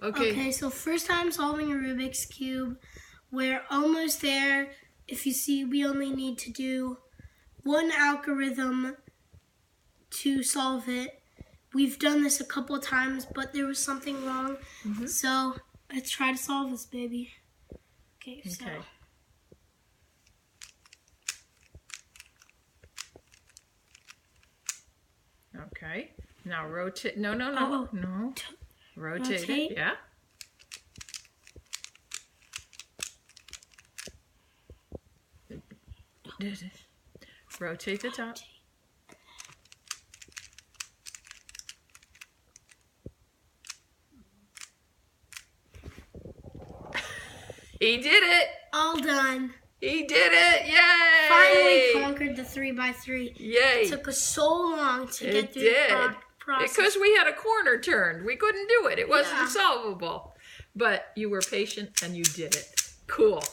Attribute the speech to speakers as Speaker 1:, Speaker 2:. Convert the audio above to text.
Speaker 1: Okay.
Speaker 2: Okay, so first time solving a Rubik's Cube. We're almost there. If you see, we only need to do one algorithm to solve it. We've done this a couple times, but there was something wrong. So let's try to solve this, baby. Okay, so.
Speaker 1: Okay. Now rotate. No. Rotate it. Yeah. Rotate the top. He did it!
Speaker 2: All done.
Speaker 1: He did it! Yay!
Speaker 2: Finally conquered the 3x3.
Speaker 1: Yay!
Speaker 2: It took us so long to get through the process.
Speaker 1: Because we had a corner turned. We couldn't do it. It wasn't solvable. But you were patient and you did it. Cool.